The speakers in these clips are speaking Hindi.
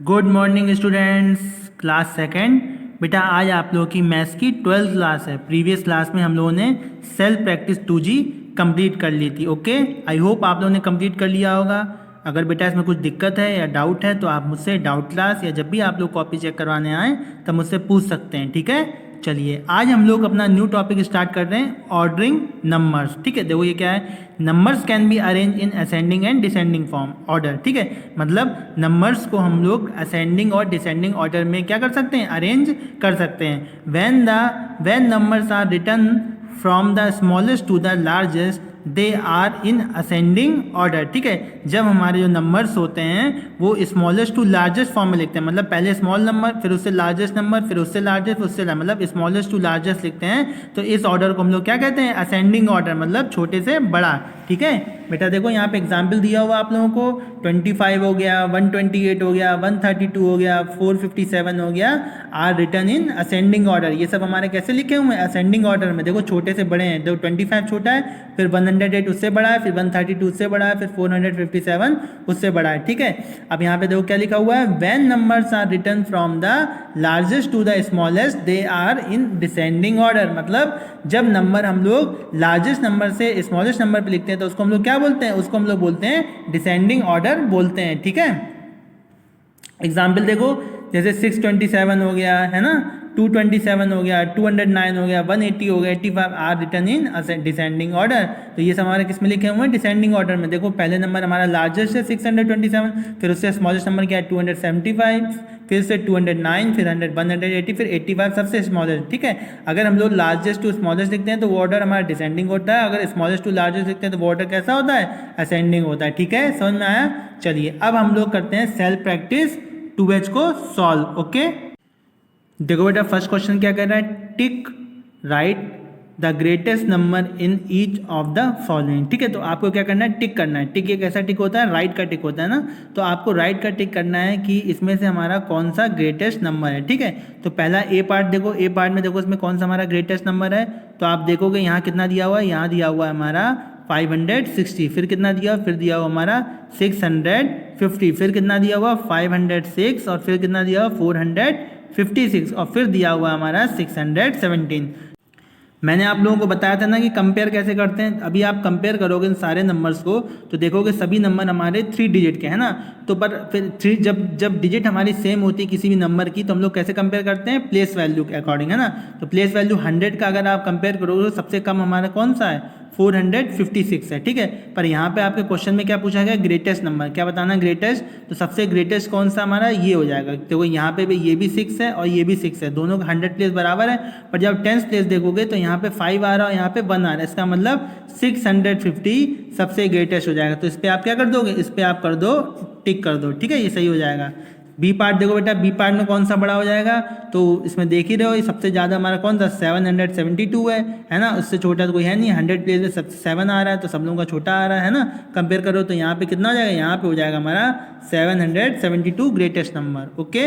Good morning students, class second. बेटा आज आप लोगों की मैथ्स की 12th क्लास है। प्रीवियस क्लास में हम लोगों ने सेल्फ प्रैक्टिस 2G कंप्लीट कर ली थी। ओके, आई होप आप लोगों ने कंप्लीट कर लिया होगा। अगर बेटा इसमें कुछ दिक्कत है या डाउट है तो आप मुझसे डाउट क्लास या जब भी आप लोग कॉपी चेक करवाने आएँ तब मुझसे पूछ सकते हैं। ठीक है, चलिए आज हम लोग अपना न्यू टॉपिक स्टार्ट कर रहे हैं, ऑर्डरिंग नंबर्स। ठीक है, देखो ये क्या है, numbers can be arrange in ascending and descending form order. ठीक है, मतलब नंबर्स को हम लोग असेंडिंग और डिसेंडिंग ऑर्डर में क्या कर सकते हैं, अरेंज कर सकते हैं। When numbers are written from the smallest to the largest they are in ascending order. ठीक है, जब हमारे जो नंबर्स होते हैं वो स्मॉलेस्ट टू लार्जेस्ट फॉर्म में लिखते हैं, मतलब पहले स्मॉल नंबर फिर उससे लार्जेस्ट नंबर फिर उससे लार्जेस्ट उससे मतलब स्मॉलेस्ट टू लार्जेस्ट लिखते हैं, तो इस ऑर्डर को हम लोग क्या कहते हैं, असेंडिंग ऑर्डर, मतलब छोटे से बड़ा। ठीक है बेटा, देखो यहाँ पे एग्जाम्पल दिया हुआ आप लोगों को, 25 हो गया, 128 हो गया, 132 हो गया, 457 हो गया, are written in ascending order. ये सब हमारे कैसे लिखे हुए हैं, असेंडिंग ऑर्डर में। देखो छोटे से बड़े हैं, देखो 25 छोटा है, फिर 108 उससे बड़ा है, फिर 132 उससे बड़ा है, फिर 457 उससे बड़ा है। ठीक है, अब यहाँ पे देखो क्या लिखा हुआ है, when numbers are written from the largest to the smallest they are in descending order. मतलब जब नंबर हम लोग लार्जेस्ट नंबर से स्मॉलेस्ट नंबर पे लिखते हैं तो उसको हम लोग क्या बोलते हैं, उसको हम लोग बोलते हैं डिसेंडिंग ऑर्डर बोलते हैं। ठीक है, एग्जाम्पल देखो, जैसे 627 हो गया है ना, 227 हो गया, 209 हो गया, 180 हो गया, 85 are written in descending order. तो ये सब हमारे किस में लिखे हुए हैं, डिसेंडिंग ऑर्डर में। देखो पहले नंबर हमारा लार्जेस्ट है 627, फिर उससे स्मॉलेस्ट नंबर क्या है 275, फिर से 209, फिर 180, फिर 85 सबसे स्मॉलेस्ट। ठीक है, अगर हम लोग लार्जेस्ट टू स्मॉलेस्ट लिखते हैं तो वो ऑर्डर हमारा डिसेंडिंग होता है, अगर स्मॉलेस्ट टू लार्जेस्ट लिखते हैं तो वो ऑर्डर कैसा होता है, असेंडिंग होता है। ठीक है, समझ में आया। चलिए अब हम लोग करते हैं सेल्फ प्रैक्टिस 2H को सॉल्व। ओके, देखो बेटा फर्स्ट क्वेश्चन क्या कर रहा है, टिक right the greatest number in each of the following. ठीक है, तो आपको क्या करना है, टिक करना है। टिक एक ऐसा टिक होता है, राइट का टिक होता है ना, तो आपको राइट का टिक करना है कि इसमें से हमारा कौन सा ग्रेटेस्ट नंबर है। ठीक है, तो पहला ए पार्ट देखो, ए पार्ट में देखो इसमें कौन सा हमारा ग्रेटेस्ट नंबर है, तो आप देखोगे यहाँ कितना दिया हुआ है, यहाँ दिया हुआ है हमारा 560, फिर कितना दिया हुआ, फिर दिया हुआ हमारा 650, फिर कितना दिया हुआ 506, और फिर कितना दिया हुआ 456, और फिर दिया हुआ हमारा 617। मैंने आप लोगों को बताया था ना कि कंपेयर कैसे करते हैं। अभी आप कंपेयर करोगे इन सारे नंबर्स को तो देखोगे सभी नंबर हमारे 3 डिजिट के हैं ना, तो पर फिर 3 जब डिजिट हमारी सेम होती है किसी भी नंबर की तो हम लोग कैसे कंपेयर करते हैं, प्लेस वैल्यू के अकॉर्डिंग, है ना। तो प्लेस वैल्यू 100 का अगर आप कंपेयर करोगे तो सबसे कम हमारा कौन सा है, 456 है। ठीक है, पर यहाँ पे आपके क्वेश्चन में क्या पूछा गया, ग्रेटेस्ट नंबर क्या बताना, ग्रेटेस्ट, तो सबसे ग्रेटेस्ट कौन सा हमारा ये हो जाएगा। देखो यहाँ पे भी ये भी 6 है और ये भी 6 है, दोनों का 100 प्लेस बराबर है, पर जब 10th प्लेस देखोगे तो यहाँ पे 5 आ रहा है और यहाँ पे 1 आ रहा है, इसका मतलब 650 सबसे ग्रेटेस्ट हो जाएगा। तो इस पर आप क्या कर दोगे, इस पर आप कर दो टिक कर दो। ठीक है, ये सही हो जाएगा। बी पार्ट देखो बेटा, बी पार्ट में कौन सा बड़ा हो जाएगा, तो इसमें देख ही रहे हो ये सबसे ज़्यादा हमारा कौन सा 772 है ना, उससे छोटा तो कोई है नहीं, 100 प्लेस में सबसे 7 आ रहा है तो सब लोगों का छोटा आ रहा है ना, कंपेयर करो तो यहाँ पे कितना हो जाएगा, यहाँ पे हो जाएगा हमारा 772 ग्रेटेस्ट नंबर। ओके,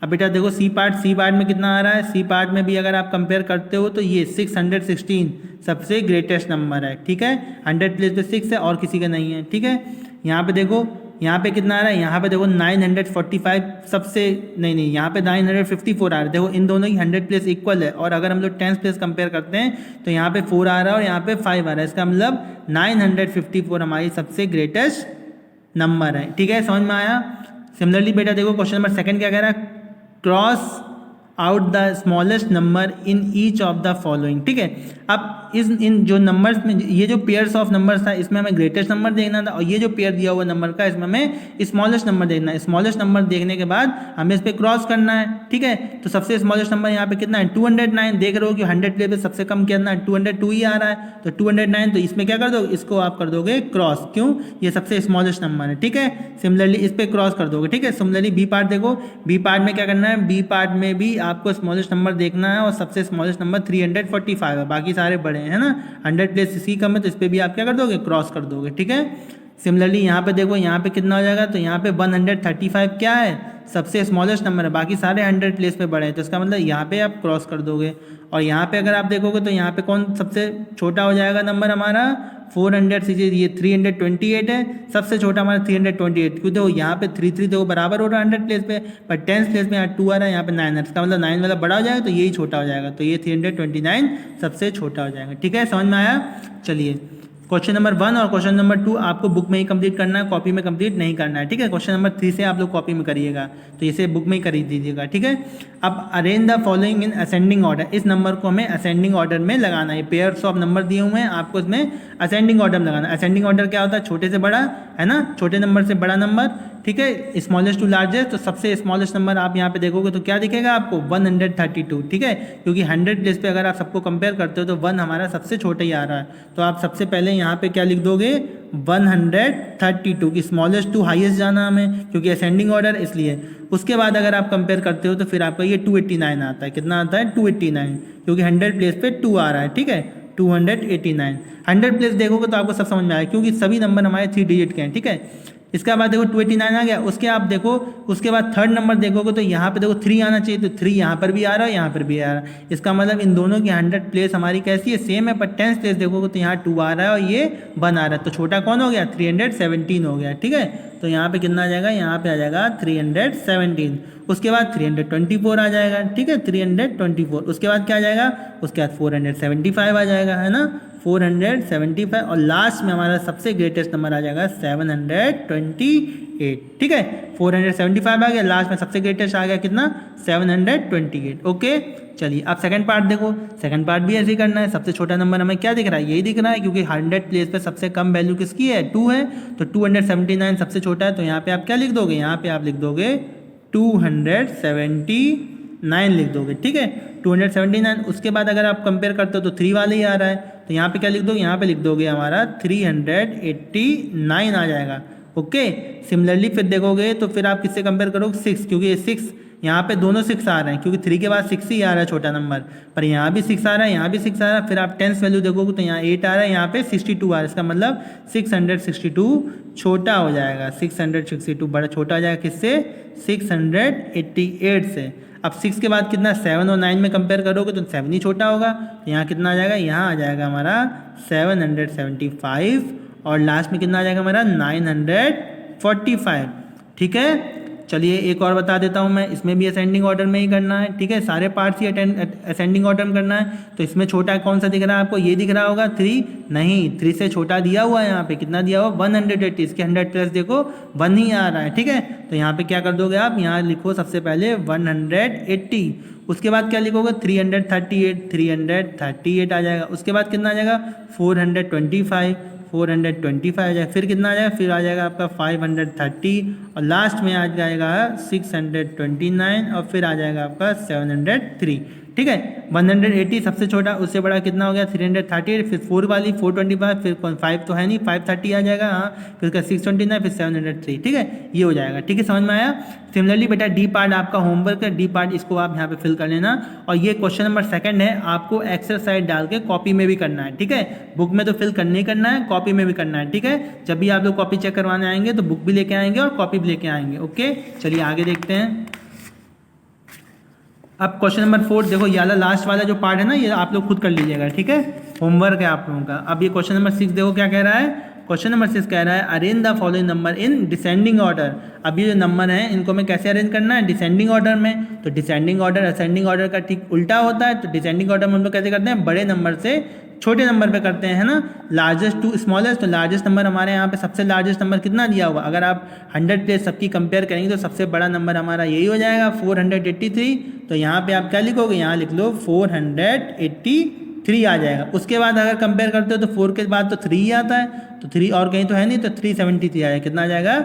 अब बेटा देखो सी पार्ट में कितना आ रहा है, सी पार्ट में भी अगर आप कंपेयर करते हो तो ये 616 सबसे ग्रेटेस्ट नंबर है। ठीक है, 100 प्लेस पे 6 है और किसी का नहीं है। ठीक है, यहाँ पे देखो, यहाँ पे कितना आ रहा है, यहाँ पे देखो 945 सबसे नहीं यहाँ पे 954 आ रहा है। देखो इन दोनों की 100 प्लेस इक्वल है, और अगर हम लोग 10th प्लेस कंपेयर करते हैं तो यहाँ पे 4 आ रहा है और यहाँ पे 5 आ रहा है, इसका मतलब 954 हमारी सबसे ग्रेटेस्ट नंबर है। ठीक है, समझ में आया। सिमिलरली बेटा देखो क्वेश्चन नंबर 2 क्या कह रहा है, cross out the smallest number in each of the following. ठीक है, अब इन जो नंबर्स में ये जो पेयर्स ऑफ नंबर्स था इसमें हमें ग्रेटेस्ट नंबर देखना था, और ये जो पेयर दिया हुआ नंबर का इसमें हमें स्मॉलेस्ट नंबर देखना है। स्मॉलेस्ट नंबर देखने के बाद हमें इस पर क्रॉस करना है। ठीक है, तो सबसे स्मॉलेस्ट नंबर यहाँ पे कितना है 209, देख रहे हो कि 100 प्लेस पे सबसे कम कितना है 202 ही आ रहा है, तो 209, तो इसमें क्या कर दोगे, इसको आप कर दोगे क्रॉस, क्यों, ये सबसे स्मॉलेस्ट नंबर है। ठीक है, सिमिलरली इस पर क्रॉस कर दोगे। ठीक है, सिमिलरली बी पार्ट देखो, बी पार्ट में क्या करना है, बी पार्ट में भी आपको स्मॉलेस्ट नंबर देखना है और सबसे स्मॉलेस्ट नंबर 345 है, बाकी सारे बड़े हैं ना, 100 प्लेस इसी कम है तो इस पर भी आप क्या कर दोगे, क्रॉस कर दोगे। ठीक है, सिमिलरली यहाँ पे देखो, यहाँ पे कितना हो जाएगा, तो यहाँ पे 135 क्या है, सबसे स्मॉलेस्ट नंबर है, बाकी सारे 100 प्लेस पे बड़े हैं, तो इसका मतलब यहाँ पे आप क्रॉस कर दोगे। और यहाँ पे अगर आप देखोगे तो यहाँ पे कौन सबसे छोटा हो जाएगा नंबर हमारा 400 से, ये 328 है, सबसे छोटा हमारा 328, क्यों देखो यहाँ पे 3 देखो बराबर हो रहा है 100 प्लेस पे, पर 10 प्लेस में यहाँ 2 आ रहा है, यहाँ पे 9 है, इसका मतलब 9 वाला बड़ा हो जाएगा तो यही छोटा हो जाएगा, तो ये 329 सबसे छोटा हो जाएगा। ठीक है, समझ में आया। चलिए क्वेश्चन नंबर 1 और क्वेश्चन नंबर 2 आपको बुक में ही कंप्लीट करना है, कॉपी में कंप्लीट नहीं करना है। ठीक है, क्वेश्चन नंबर 3 से आप लोग कॉपी में करिएगा, तो इसे बुक में ही कर दीजिएगा। ठीक है, अब arrange the following in ascending order, इस नंबर को हमें असेंडिंग ऑर्डर में लगाना है। पेयर्स ऑफ नंबर दिए हुए हैं, आपको इसमें असेंडिंग ऑर्डर में लगाना है। असेंडिंग ऑर्डर क्या होता है, छोटे से बड़ा है ना, छोटे नंबर से बड़ा नंबर। ठीक है, स्मॉलेस्ट टू लार्जेस्ट, तो सबसे स्मॉलेस्ट नंबर आप यहाँ पे देखोगे तो क्या दिखेगा आपको 132। ठीक है, क्योंकि 100 प्लेस पे अगर आप सबको कंपेयर करते हो तो 1 हमारा सबसे छोटा ही आ रहा है, तो आप सबसे पहले यहाँ पे क्या लिख दोगे 132 की स्मॉलेस्ट टू हाईएस्ट जाना हमें, क्योंकि असेंडिंग ऑर्डर इसलिए। उसके बाद अगर आप कंपेयर करते हो तो फिर आपका ये 289 आता है, कितना आता है 289, क्योंकि 100 प्लेस पे 2 आ रहा है। ठीक है, 289 100 प्लेस देखोगे तो आपको सब समझ में आएगा, क्योंकि सभी नंबर हमारे 3 डिजिट के हैं। ठीक है, इसके बाद देखो 289 आ गया, उसके आप देखो उसके बाद थर्ड नंबर देखोगे तो यहाँ पे देखो 3 आना चाहिए, तो 3 यहाँ पर भी आ रहा है, यहाँ पर भी आ रहा है, इसका मतलब इन दोनों की 100 प्लेस हमारी कैसी है, सेम है, पर 10 प्लेस देखोगे तो यहाँ 2 आ रहा है और ये 1 आ रहा है, तो छोटा कौन हो गया 317 हो गया। ठीक है, तो यहाँ पे कितना आ जाएगा, यहाँ पे आ जाएगा 317, उसके बाद 324 आ जाएगा। ठीक है, 324, उसके बाद क्या आ जाएगा, उसके बाद 475 आ जाएगा, है ना, 475, और लास्ट में हमारा सबसे ग्रेटेस्ट नंबर आ जाएगा 728। ठीक है, 475 आ गया, लास्ट में सबसे ग्रेटेस्ट आ गया कितना 728। ओके, चलिए अब सेकंड पार्ट देखो, सेकंड पार्ट भी ऐसे ही करना है। सबसे छोटा नंबर हमें क्या दिख रहा है, यही दिख रहा है, क्योंकि 100 प्लेस पे सबसे कम वैल्यू किसकी है 2 है, तो 279 सबसे छोटा है, तो यहाँ पे आप क्या लिख दोगे, यहाँ पे आप लिख दोगे 279 लिख दोगे। ठीक है, 279, उसके बाद अगर आप कंपेयर करते हो तो 3 वाले ही आ रहा है, तो यहाँ पे क्या लिख दोगे, यहाँ पे लिख दोगे हमारा 389 आ जाएगा। ओके, सिमिलरली फिर देखोगे तो फिर आप किससे कंपेयर करोगे 6, क्योंकि 6 यहाँ पे दोनों 6 आ रहे हैं, क्योंकि 3 के बाद 6 ही आ रहा है छोटा नंबर, पर यहाँ भी 6 आ रहा है, यहाँ भी 6 आ रहा है, फिर आप 10th वैल्यू देखोगे तो यहाँ 8 आ रहा है, यहाँ पे 62 आ रहा है, इसका मतलब 662 छोटा हो जाएगा, 662 बड़ा छोटा हो जाएगा किससे 688 से। अब 6 के बाद कितना 7 और 9 में कंपेयर करोगे तो 7 ही छोटा होगा, तो यहाँ कितना आ जाएगा, यहाँ आ जाएगा हमारा 775, और लास्ट में कितना आ जाएगा हमारा 945। ठीक है, चलिए एक और बता देता हूँ मैं, इसमें भी असेंडिंग ऑर्डर में ही करना है। ठीक है, सारे पार्ट्स ही असेंडिंग ऑर्डर में करना है, तो इसमें छोटा कौन सा दिख रहा है आपको, ये दिख रहा होगा 3, नहीं 3 से छोटा दिया हुआ है, यहाँ पे कितना दिया हुआ 180, इसके 100 प्लस देखो 1 ही आ रहा है। ठीक है, तो यहाँ पे क्या कर दोगे आप, यहाँ लिखो सबसे पहले 180, उसके बाद क्या लिखोगे 338 आ जाएगा, उसके बाद कितना आ जाएगा 425 आ जाएगा, फिर कितना आ जाएगा, फिर आ जाएगा आपका 530, और लास्ट में आ जाएगा 629, और फिर आ जाएगा आपका 703। ठीक है, 180 सबसे छोटा, उससे बड़ा कितना हो गया 338, फिर 4 वाली 425, फिर 5 तो है नहीं 530 आ जाएगा, हाँ, फिर उसका 629, फिर 703। ठीक है, ये हो जाएगा। ठीक है, समझ में आया। सिमिलरली बेटा डी पार्ट आपका होमवर्क है, डी पार्ट इसको आप यहाँ पे फिल कर लेना, और ये क्वेश्चन नंबर 2 है, आपको एक्सरसाइज डाल के कॉपी में भी करना है। ठीक है, बुक में तो फिल करने ही करना है, कॉपी में भी करना है। ठीक है, जब भी आप लोग कॉपी चेक करवाने आएंगे तो बुक भी लेके आएंगे और कॉपी भी लेके आएंगे। ओके, चलिए आगे देखते हैं। अब क्वेश्चन नंबर 4 देखो, ये वाला लास्ट वाला जो पार्ट है ना, ये आप लोग खुद कर लीजिएगा। ठीक है, होमवर्क है आप लोगों का। अब ये क्वेश्चन नंबर 6 देखो क्या कह रहा है, क्वेश्चन नंबर 6 कह रहा है arrange the following number in descending order. अब ये जो नंबर है इनको हमें कैसे अरेंज करना है, डिसेंडिंग ऑर्डर में। तो डिसेंडिंग ऑर्डर असेंडिंग ऑर्डर का ठीक उल्टा होता है, तो डिसेंडिंग ऑर्डर में हम लोग कैसे करते हैं, बड़े नंबर से छोटे नंबर पे करते हैं, है ना, लार्जेस्ट टू स्मॉलेस्ट। तो लार्जेस्ट नंबर हमारे यहाँ पे सबसे लार्जेस्ट नंबर कितना दिया हुआ, अगर आप 100 प्लेस सबकी कंपेयर करेंगे तो सबसे बड़ा नंबर हमारा यही हो जाएगा 483। तो यहाँ पे आप क्या लिखोगे, यहाँ लिख लो 483 आ जाएगा। उसके बाद अगर कंपेयर करते हो तो 4 के बाद तो 3 ही आता है, तो 3 और कहीं तो है नहीं, तो 373 आ जाएगा। कितना आ जाएगा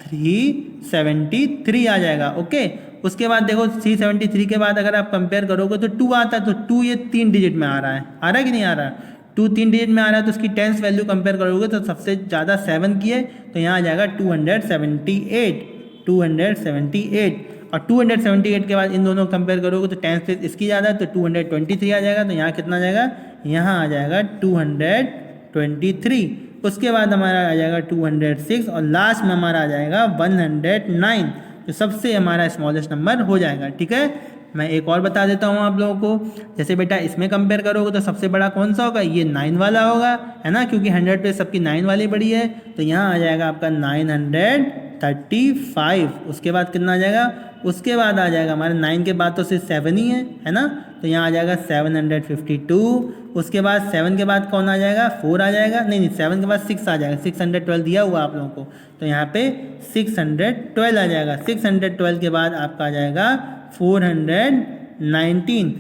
373 आ जाएगा। ओके, उसके बाद देखो 373 के बाद अगर आप कंपेयर करोगे तो 2 आता है, तो 2 ये 3 डिजिट में आ रहा है कि नहीं आ रहा है, 2 3 डिजिट में आ रहा है, तो उसकी 10th वैल्यू कंपेयर करोगे तो सबसे ज़्यादा 7 की है, तो यहाँ आ जाएगा 278। और 278 के बाद इन दोनों को कंपेयर करोगे तो 10th प्लेस इसकी ज़्यादा है, तो 223 आ जाएगा। तो यहाँ कितना आ जाएगा, यहाँ आ जाएगा 223। उसके बाद हमारा आ जाएगा 206, और लास्ट में हमारा आ जाएगा 109। जो सबसे हमारा स्मॉलेस्ट नंबर हो जाएगा। ठीक है, मैं एक और बता देता हूँ आप लोगों को। जैसे बेटा इसमें कंपेयर करोगे तो सबसे बड़ा कौन सा होगा, ये 9 वाला होगा, है ना, क्योंकि 100 पे सबकी 9 वाली बड़ी है। तो यहाँ आ जाएगा आपका 935। उसके बाद कितना आ जाएगा, उसके बाद आ जाएगा हमारे 9 के बाद तो सिर्फ 7 ही है ना, तो यहाँ आ जाएगा 752। उसके बाद 7 के बाद कौन आ जाएगा, 4 आ जाएगा, नहीं 7 के बाद 6 आ जाएगा, 612 दिया हुआ आप लोगों को, तो यहाँ पे 612 आ जाएगा। 612 के बाद आपका आ जाएगा 419।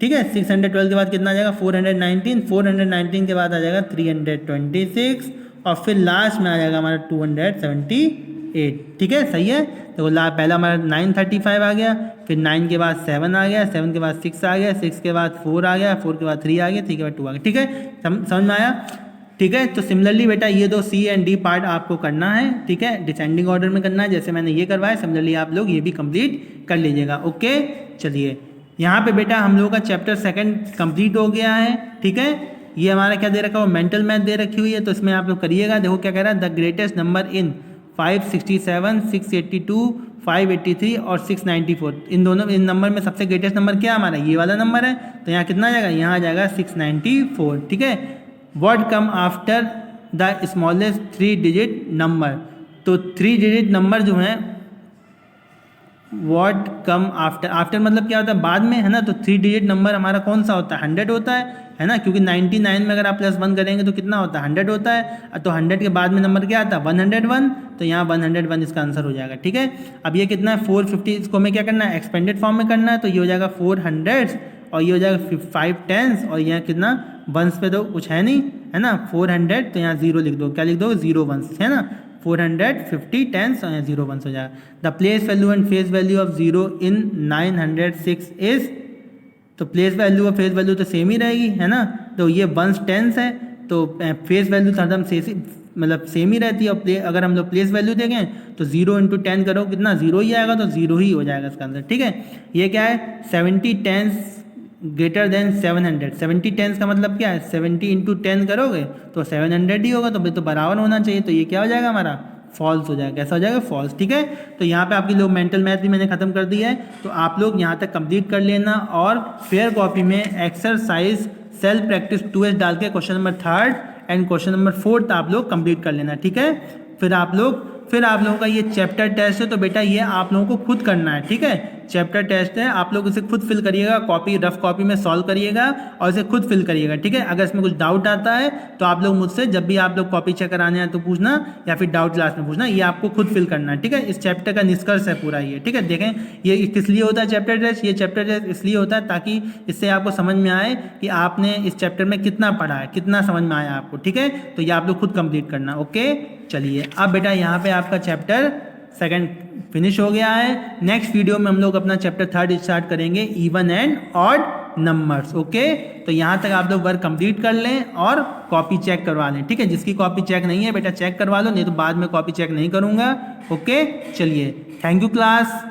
ठीक है, 612 के बाद कितना आ जाएगा, 419। 419 के बाद आ जाएगा 326 और फिर लास्ट में आ जाएगा हमारा 278। ठीक है, सही है। तो पहला हमारा 935 आ गया, फिर 9 के बाद 7 आ गया, 7 के बाद 6 आ गया, 6 के बाद 4 आ गया, 4 के बाद 3 आ गया, 3 के बाद 2 आ गया। ठीक है, समझ में आया। ठीक है, तो सिमिलरली बेटा ये दो सी एंड डी पार्ट आपको करना है। ठीक है, डिसेंडिंग ऑर्डर में करना है, जैसे मैंने ये करवाया, सिमिलरली आप लोग ये भी कंप्लीट कर लीजिएगा। ओके, चलिए यहाँ पे बेटा हम लोगों का चैप्टर 2 कंप्लीट हो गया है। ठीक है, ये हमारा क्या दे रखा है, वो मेंटल मैथ दे रखी हुई है, तो इसमें आप लोग करिएगा। देखो क्या कह रहा है, द ग्रेटेस्ट नंबर इन 567, 682, 583 और 694, इन नंबर में सबसे ग्रेटेस्ट नंबर क्या है हमारा, ये वाला नंबर है। तो यहाँ कितना आ जाएगा, यहाँ आ जाएगा 694। ठीक है, what come after the smallest 3 digit number, तो 3 डिजिट नंबर जो है व्हाट कम आफ्टर, आफ्टर मतलब क्या होता है, बाद में, है ना। तो 3 डिजिट नंबर हमारा कौन सा होता है, 100 होता है ना, क्योंकि 99 में अगर आप +1 करेंगे तो कितना होता है, 100 होता है। तो 100 के बाद में नंबर क्या आता है, 101, तो यहाँ 101 इसका आंसर हो जाएगा। ठीक है, अब ये कितना है 450, इसको हमें क्या करना है, एक्सपेंडेड फॉर्म में करना है, तो ये हो जाएगा 400 और ये हो जाएगा 5 10s और यहाँ कितना वंस पे तो कुछ है नहीं, है ना, 400, तो यहाँ 0 लिख दो, क्या लिख दो, 0 1s, है ना, 450 10s और यहाँ 0 1s हो जाएगा। The place value and face value of 0 in 906 is, तो प्लेस वैल्यू और फेस वैल्यू तो सेम ही रहेगी, है ना। तो ये 1s 10s है, तो फेस वैल्यू तो हरदम मतलब सेम ही रहती है। और अगर हम लोग प्लेस वैल्यू देखें तो 0 × 10 करो कितना, 0 ही आएगा, तो 0 ही हो जाएगा इसका आंसर। ठीक है, ये क्या है, 70 10s ग्रेटर देन 700। 70 10s का मतलब क्या है, 70 × 10 करोगे तो 700 ही होगा, तो बराबर होना चाहिए, तो ये क्या हो जाएगा हमारा, फॉल्स हो जाएगा। कैसा हो जाएगा, फॉल्स। ठीक है, तो यहाँ पे आपकी लोग मेंटल मैथ भी मैंने खत्म कर दिया है, तो आप लोग यहाँ तक कंप्लीट कर लेना और फेयर कॉपी में एक्सरसाइज सेल्फ प्रैक्टिस 2s डाल के question number 3 and question number 4 आप लोग कंप्लीट कर लेना। ठीक है, फिर आप लोगों का ये चैप्टर टेस्ट है, तो बेटा ये आप लोगों को खुद करना है। ठीक है, चैप्टर टेस्ट है, आप लोग इसे खुद फिल करिएगा, रफ कॉपी में सॉल्व करिएगा और इसे खुद फिल करिएगा। ठीक है, अगर इसमें कुछ डाउट आता है तो आप लोग मुझसे जब भी आप लोग कॉपी चेक कराने हैं तो पूछना, या फिर डाउट क्लास में पूछना, ये आपको खुद फिल करना है। ठीक है, इस चैप्टर का निष्कर्ष है पूरा ये। ठीक है, देखें ये किस लिए होता है चैप्टर टेस्ट, ये चैप्टर टेस्ट इसलिए होता है ताकि इससे आपको समझ में आए कि आपने इस चैप्टर में कितना पढ़ा है, कितना समझ में आया आपको। ठीक है, तो ये आप लोग खुद कंप्लीट करना। ओके, चलिए अब बेटा यहाँ पे आपका चैप्टर 2 फिनिश हो गया है। नेक्स्ट वीडियो में हम लोग अपना चैप्टर 3 स्टार्ट करेंगे, even and odd numbers. Okay, तो यहाँ तक आप लोग वर्क कंप्लीट कर लें और कॉपी चेक करवा लें। ठीक है, जिसकी कॉपी चेक नहीं है बेटा चेक करवा लो, नहीं तो बाद में कॉपी चेक नहीं करूँगा। ओके, चलिए, थैंक यू क्लास।